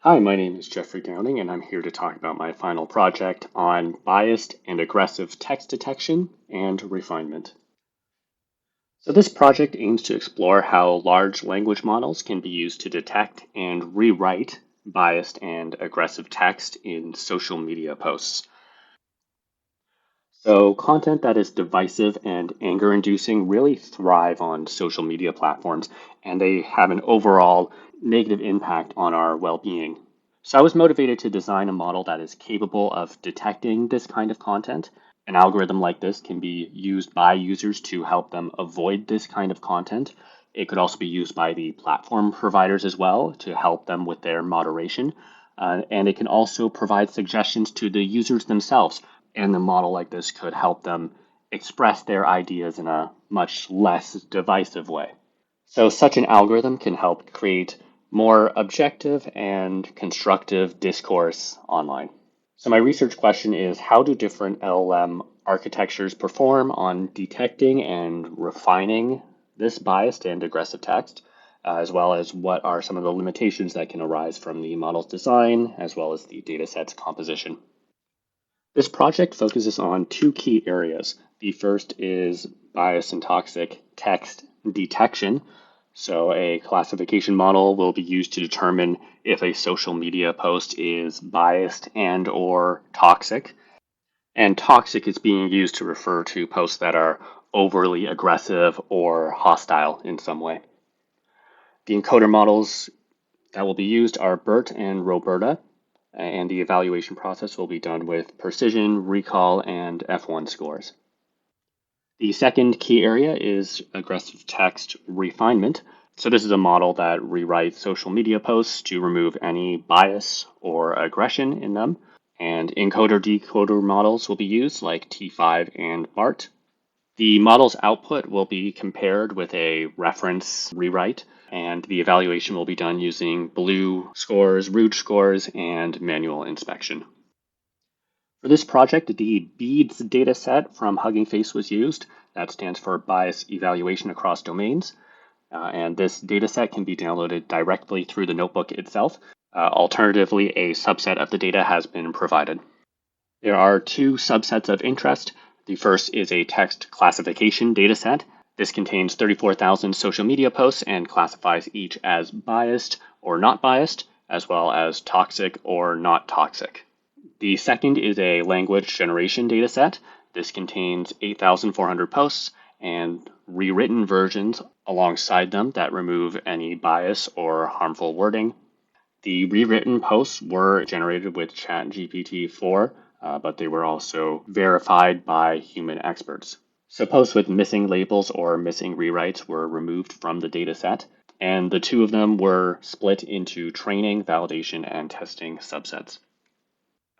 Hi, my name is Jeffrey Downing, and I'm here to talk about my final project on biased and aggressive text detection and refinement. So, this project aims to explore how large language models can be used to detect and rewrite biased and aggressive text in social media posts. So, content that is divisive and anger inducing really thrive on social media platforms, and they have an overall negative impact on our well being. So, I was motivated to design a model that is capable of detecting this kind of content. An algorithm like this can be used by users to help them avoid this kind of content. It could also be used by the platform providers as well to help them with their moderation. And it can also provide suggestions to the users themselves. And the model like this could help them express their ideas in a much less divisive way. So, such an algorithm can help create more objective and constructive discourse online. So, my research question is, how do different LLM architectures perform on detecting and refining this biased and aggressive text, as well as what are some of the limitations that can arise from the model's design, as well as the dataset's composition? This project focuses on two key areas. The first is bias and toxic text detection. So, a classification model will be used to determine if a social media post is biased and or toxic. And toxic is being used to refer to posts that are overly aggressive or hostile in some way. The encoder models that will be used are BERT and Roberta, and the evaluation process will be done with precision, recall, and F1 scores. The second key area is aggressive text refinement. So, this is a model that rewrites social media posts to remove any bias or aggression in them. And encoder decoder models will be used, like T5 and BART. The model's output will be compared with a reference rewrite, and the evaluation will be done using BLEU scores, Rouge scores, and manual inspection. For this project, the BEADS dataset from Hugging Face was used. That stands for Bias Evaluation Across Domains. And this dataset can be downloaded directly through the notebook itself. Alternatively, a subset of the data has been provided. There are two subsets of interest. The first is a text classification dataset. This contains 34,000 social media posts and classifies each as biased or not biased, as well as toxic or not toxic. The second is a language generation dataset. This contains 8,400 posts and rewritten versions alongside them that remove any bias or harmful wording. The rewritten posts were generated with ChatGPT 4, but they were also verified by human experts. So posts with missing labels or missing rewrites were removed from the dataset, and the two of them were split into training, validation, and testing subsets.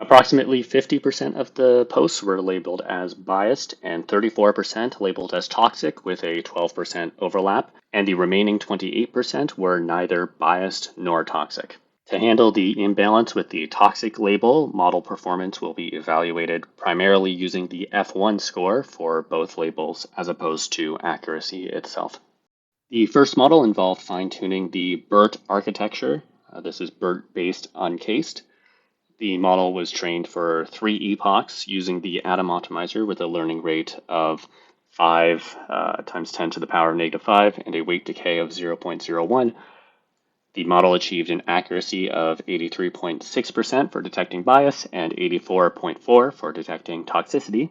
Approximately 50% of the posts were labeled as biased and 34% labeled as toxic with a 12% overlap, and the remaining 28% were neither biased nor toxic. To handle the imbalance with the toxic label, model performance will be evaluated primarily using the F1 score for both labels as opposed to accuracy itself. The first model involved fine-tuning the BERT architecture. This is BERT-based uncased. The model was trained for 3 epochs using the Atom Optimizer with a learning rate of 5 times 10 to the power of -5 and a weight decay of 0.01. The model achieved an accuracy of 83.6% for detecting bias and 84.4% for detecting toxicity.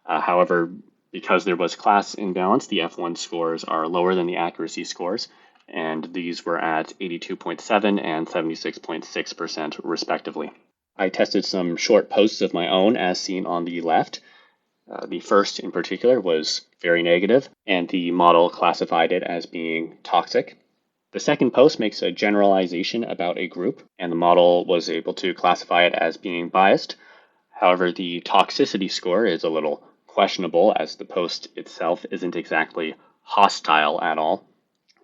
However, because there was class imbalance, the F1 scores are lower than the accuracy scores, and these were at 82.7% and 76.6% respectively. I tested some short posts of my own as seen on the left. The first in particular was very negative, and the model classified it as being toxic. The second post makes a generalization about a group, and the model was able to classify it as being biased. However, the toxicity score is a little questionable as the post itself isn't exactly hostile at all.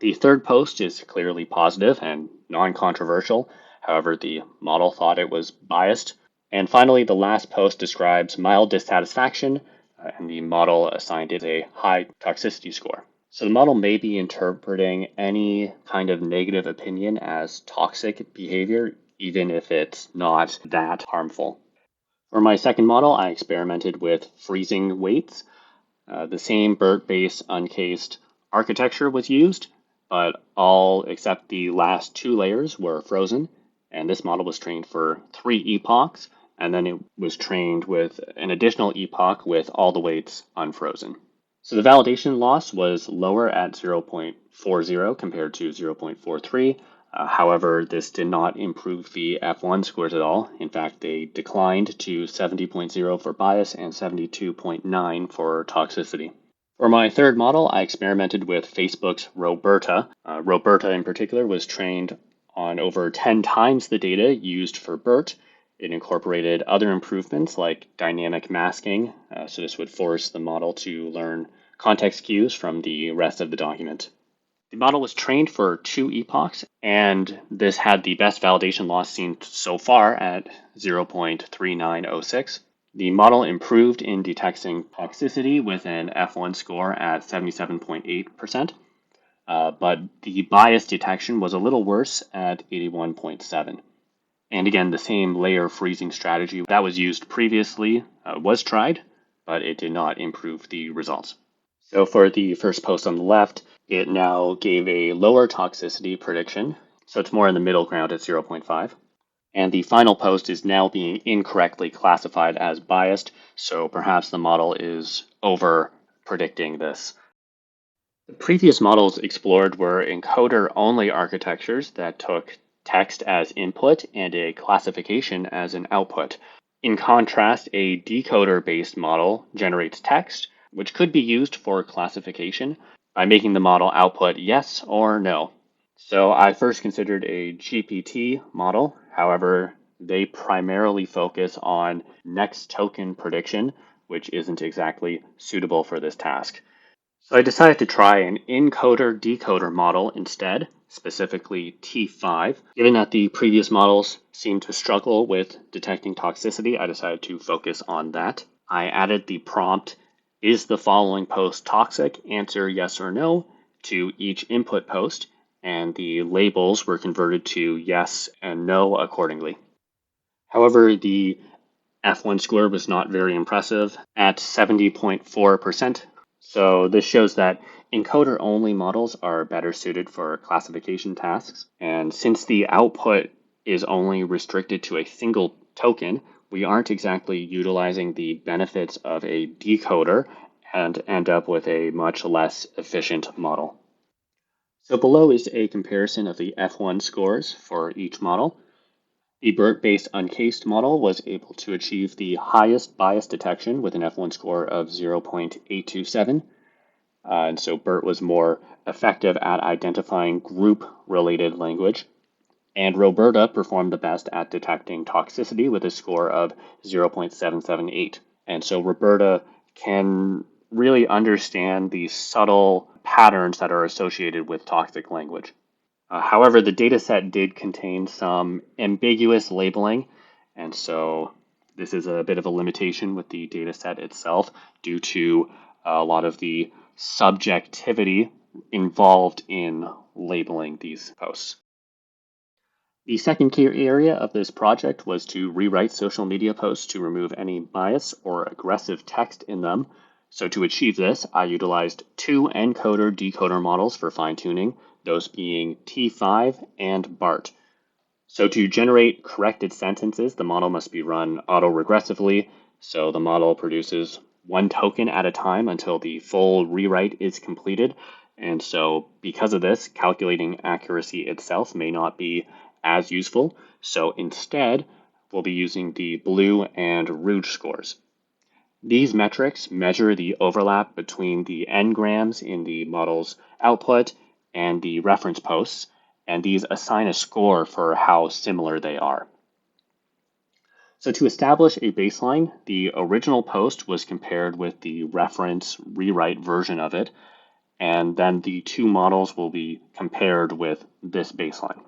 The third post is clearly positive and non-controversial. However, the model thought it was biased. And finally, the last post describes mild dissatisfaction, and the model assigned it a high toxicity score. So the model may be interpreting any kind of negative opinion as toxic behavior, even if it's not that harmful. For my second model, I experimented with freezing weights. The same BERT-based uncased architecture was used, but all except the last two layers were frozen. And this model was trained for 3 epochs, and then it was trained with an additional epoch with all the weights unfrozen. So the validation loss was lower at 0.40 compared to 0.43. However, this did not improve the F1 scores at all. In fact, they declined to 70.0 for bias and 72.9 for toxicity. For my third model, I experimented with Facebook's Roberta. Roberta in particular was trained on over 10 times the data used for BERT. It incorporated other improvements like dynamic masking, so this would force the model to learn context cues from the rest of the document. The model was trained for 2 epochs, and this had the best validation loss seen so far at 0.3906. The model improved in detecting toxicity with an F1 score at 77.8%, but the bias detection was a little worse at 81.7. And again, the same layer freezing strategy that was used previously was tried, but it did not improve the results. So for the first post on the left, it now gave a lower toxicity prediction. So it's more in the middle ground at 0.5. And the final post is now being incorrectly classified as biased. So perhaps the model is over predicting this. The previous models explored were encoder-only architectures that took text as input and a classification as an output. In contrast, a decoder-based model generates text, which could be used for classification by making the model output yes or no. So I first considered a GPT model. However, they primarily focus on next token prediction, which isn't exactly suitable for this task. So I decided to try an encoder-decoder model instead, specifically T5. Given that the previous models seemed to struggle with detecting toxicity, I decided to focus on that. I added the prompt, "Is the following post toxic? Answer yes or no," to each input post, and the labels were converted to yes and no accordingly. However, the F1 score was not very impressive at 70.4%. So this shows that encoder-only models are better suited for classification tasks. And since the output is only restricted to a single token, we aren't exactly utilizing the benefits of a decoder and end up with a much less efficient model. So below is a comparison of the F1 scores for each model. The BERT-based uncased model was able to achieve the highest bias detection with an F1 score of 0.827. And so BERT was more effective at identifying group-related language. And Roberta performed the best at detecting toxicity with a score of 0.778. And so Roberta can really understand the subtle patterns that are associated with toxic language. However, the dataset did contain some ambiguous labeling, and so this is a bit of a limitation with the dataset itself due to a lot of the subjectivity involved in labeling these posts. The second key area of this project was to rewrite social media posts to remove any bias or aggressive text in them. So to achieve this, I utilized 2 encoder-decoder models for fine-tuning, those being T5 and BART. So to generate corrected sentences, the model must be run autoregressively, so the model produces 1 token at a time until the full rewrite is completed. And so because of this, calculating accuracy itself may not be as useful. So instead, we'll be using the blue and rouge scores. These metrics measure the overlap between the n-grams in the model's output and the reference posts, and these assign a score for how similar they are. So to establish a baseline, the original post was compared with the reference rewrite version of it, and then the 2 models will be compared with this baseline.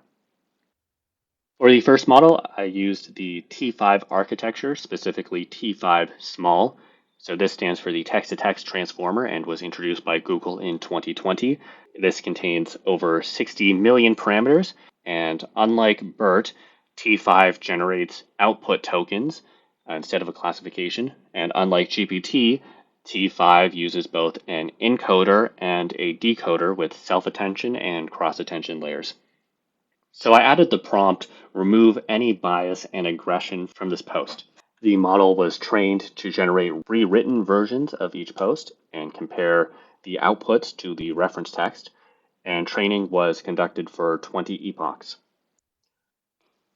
For the first model, I used the T5 architecture, specifically T5 small. So this stands for the text-to-text transformer and was introduced by Google in 2020. This contains over 60 million parameters, and unlike BERT, T5 generates output tokens instead of a classification, and unlike GPT, T5 uses both an encoder and a decoder with self-attention and cross-attention layers. So I added the prompt, remove any bias and aggression from this post. The model was trained to generate rewritten versions of each post and compare the outputs to the reference text, and training was conducted for 20 epochs.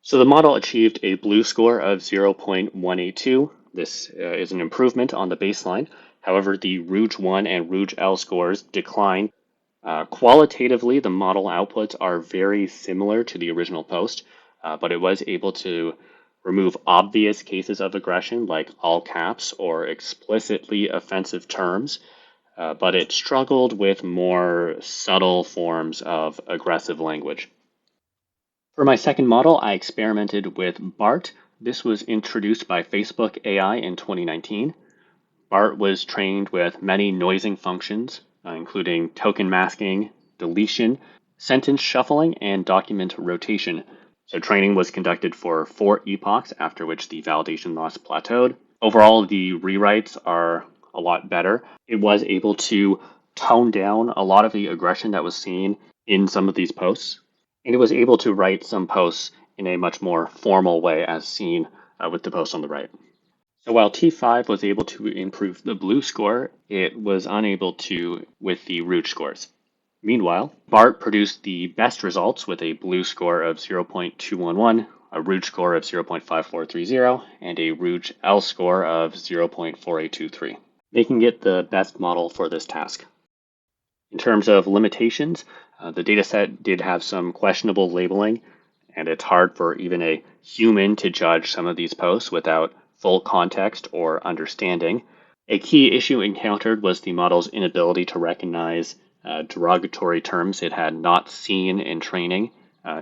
So the model achieved a blue score of 0.182. This is an improvement on the baseline. However, the Rouge 1 and Rouge L scores declined. Qualitatively, the model outputs are very similar to the original post, but it was able to remove obvious cases of aggression like all caps or explicitly offensive terms, but it struggled with more subtle forms of aggressive language. For my second model, I experimented with BART. This was introduced by Facebook AI in 2019. BART was trained with many noising functions, including token masking, deletion, sentence shuffling, and document rotation. So training was conducted for 4 epochs, after which the validation loss plateaued. Overall, the rewrites are a lot better. It was able to tone down a lot of the aggression that was seen in some of these posts, and it was able to write some posts in a much more formal way as seen with the post on the right. So while T5 was able to improve the blue score, it was unable to with the Rouge scores. Meanwhile, BART produced the best results with a blue score of 0.211, a Rouge score of 0.5430, and a Rouge L score of 0.4823, making it the best model for this task. In terms of limitations, the dataset did have some questionable labeling, and it's hard for even a human to judge some of these posts without full context or understanding. A key issue encountered was the model's inability to recognize derogatory terms it had not seen in training,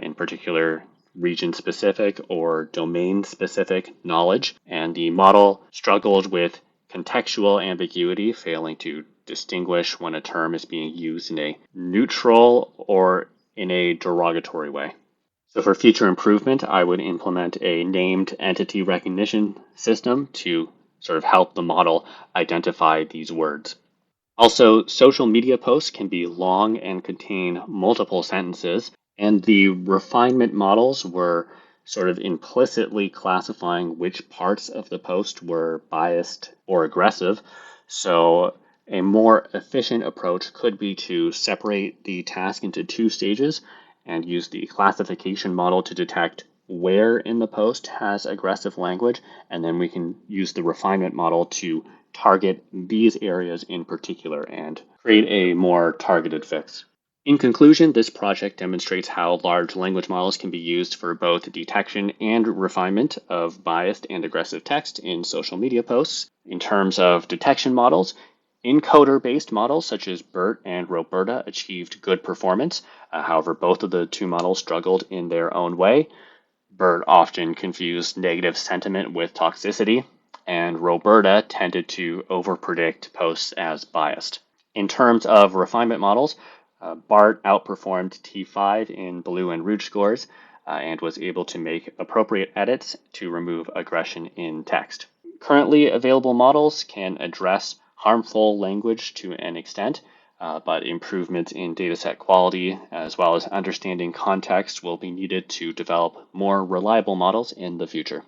in particular region-specific or domain-specific knowledge, and the model struggled with contextual ambiguity, failing to distinguish when a term is being used in a neutral or in a derogatory way. So for future improvement, I would implement a named entity recognition system to sort of help the model identify these words. Also, social media posts can be long and contain multiple sentences, and the refinement models were sort of implicitly classifying which parts of the post were biased or aggressive. So a more efficient approach could be to separate the task into 2 stages and use the classification model to detect where in the post has aggressive language, and then we can use the refinement model to target these areas in particular and create a more targeted fix. In conclusion, this project demonstrates how large language models can be used for both detection and refinement of biased and aggressive text in social media posts. In terms of detection models, encoder-based models such as BERT and Roberta achieved good performance. However, both of the 2 models struggled in their own way. BERT often confused negative sentiment with toxicity, and Roberta tended to overpredict posts as biased. In terms of refinement models, BART outperformed T5 in blue and Rouge scores and was able to make appropriate edits to remove aggression in text. Currently available models can address harmful language to an extent, but improvements in dataset quality as well as understanding context will be needed to develop more reliable models in the future.